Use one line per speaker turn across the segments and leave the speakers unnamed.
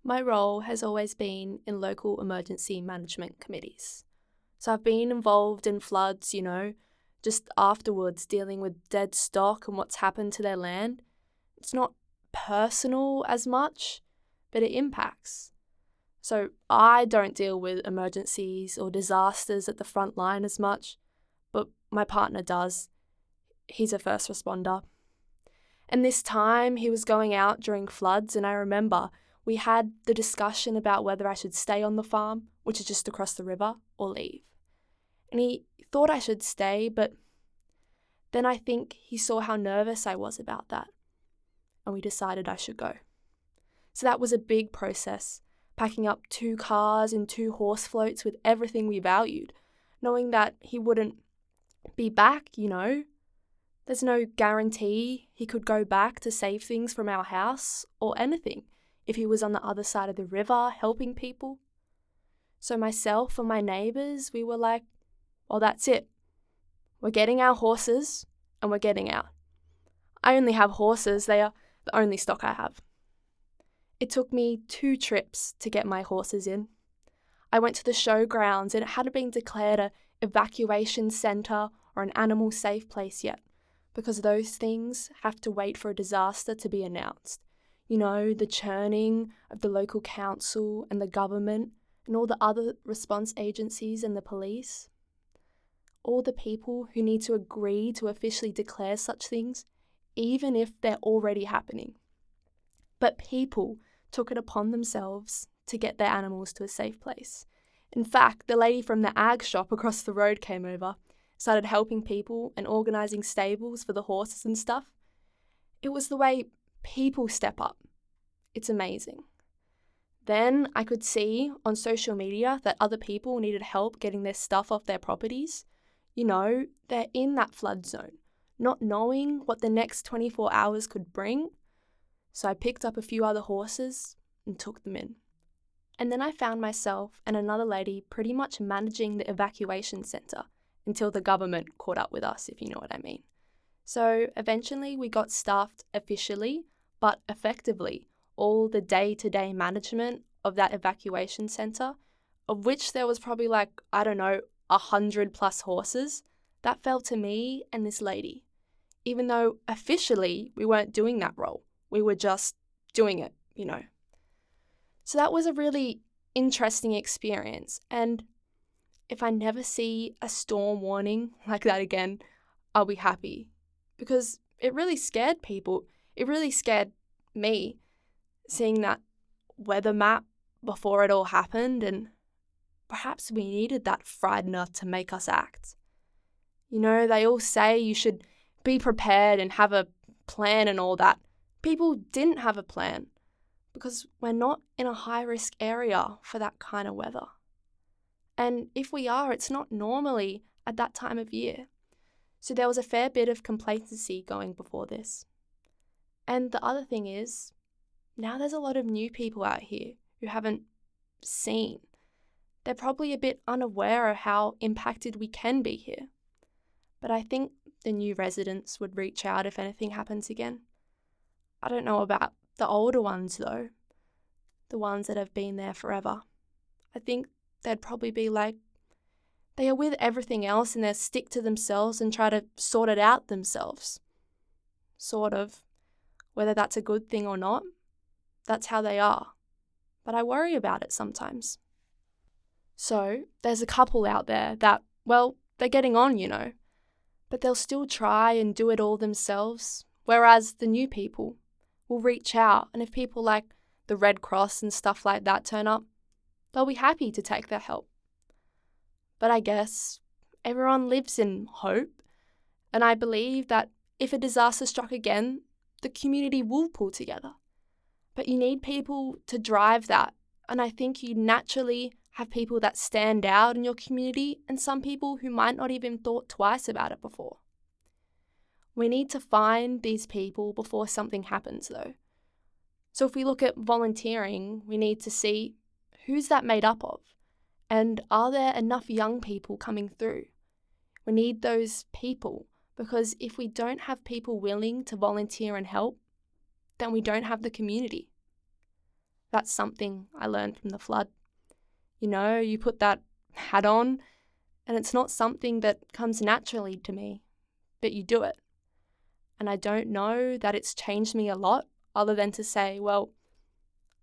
My role has always been in local emergency management committees. So I've been involved in floods, just afterwards dealing with dead stock and what's happened to their land. It's not personal as much, but it impacts. So I don't deal with emergencies or disasters at the front line as much, but my partner does. He's a first responder. And this time he was going out during floods, and I remember we had the discussion about whether I should stay on the farm, which is just across the river, or leave. And he thought I should stay, but then I think he saw how nervous I was about that, and we decided I should go. So that was a big process, packing up 2 cars and 2 horse floats with everything we valued, knowing that he wouldn't be back, There's no guarantee he could go back to save things from our house or anything if he was on the other side of the river helping people. So myself and my neighbours, we were like, well, that's it. We're getting our horses and we're getting out. I only have horses, they are the only stock I have. It took me 2 trips to get my horses in. I went to the showgrounds and it hadn't been declared an evacuation centre or an animal safe place yet, because those things have to wait for a disaster to be announced. The churning of the local council and the government and all the other response agencies and the police. All the people who need to agree to officially declare such things, even if they're already happening. But people took it upon themselves to get their animals to a safe place. In fact, the lady from the ag shop across the road came over, started helping people and organising stables for the horses and stuff. It was the way people step up. It's amazing. Then I could see on social media that other people needed help getting their stuff off their properties. They're in that flood zone, not knowing what the next 24 hours could bring. So I picked up a few other horses and took them in. And then I found myself and another lady pretty much managing the evacuation centre until the government caught up with us, if you know what I mean. So eventually we got staffed officially, but effectively, all the day-to-day management of that evacuation centre, of which there was probably 100+ horses, that fell to me and this lady. Even though officially we weren't doing that role, we were just doing it, So that was a really interesting experience, and if I never see a storm warning like that again, I'll be happy. Because it really scared people. It really scared me, seeing that weather map before it all happened, and perhaps we needed that frightener to make us act. They all say you should be prepared and have a plan and all that. People didn't have a plan because we're not in a high-risk area for that kind of weather. And if we are, it's not normally at that time of year. So there was a fair bit of complacency going before this. And the other thing is, now there's a lot of new people out here who haven't seen. They're probably a bit unaware of how impacted we can be here. But I think the new residents would reach out if anything happens again. I don't know about the older ones though, the ones that have been there forever. I think they'd probably be like, they are with everything else and they'll stick to themselves and try to sort it out themselves. Sort of. Whether that's a good thing or not, that's how they are. But I worry about it sometimes. So there's a couple out there that, they're getting on, but they'll still try and do it all themselves, whereas the new people will reach out, and if people like the Red Cross and stuff like that turn up, they'll be happy to take their help. But I guess everyone lives in hope, and I believe that if a disaster struck again, the community will pull together. But you need people to drive that, and I think you naturally have people that stand out in your community and some people who might not even thought twice about it before. We need to find these people before something happens, though. So if we look at volunteering, we need to see who's that made up of, and are there enough young people coming through? We need those people, because if we don't have people willing to volunteer and help, then we don't have the community. That's something I learned from the flood. You put that hat on, and it's not something that comes naturally to me, but you do it. And I don't know that it's changed me a lot, other than to say, well,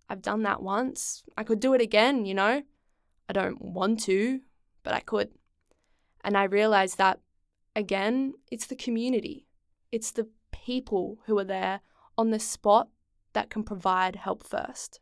I've done that once. I could do it again, I don't want to, but I could. And I realized that, again, it's the community. It's the people who are there on the spot that can provide help first.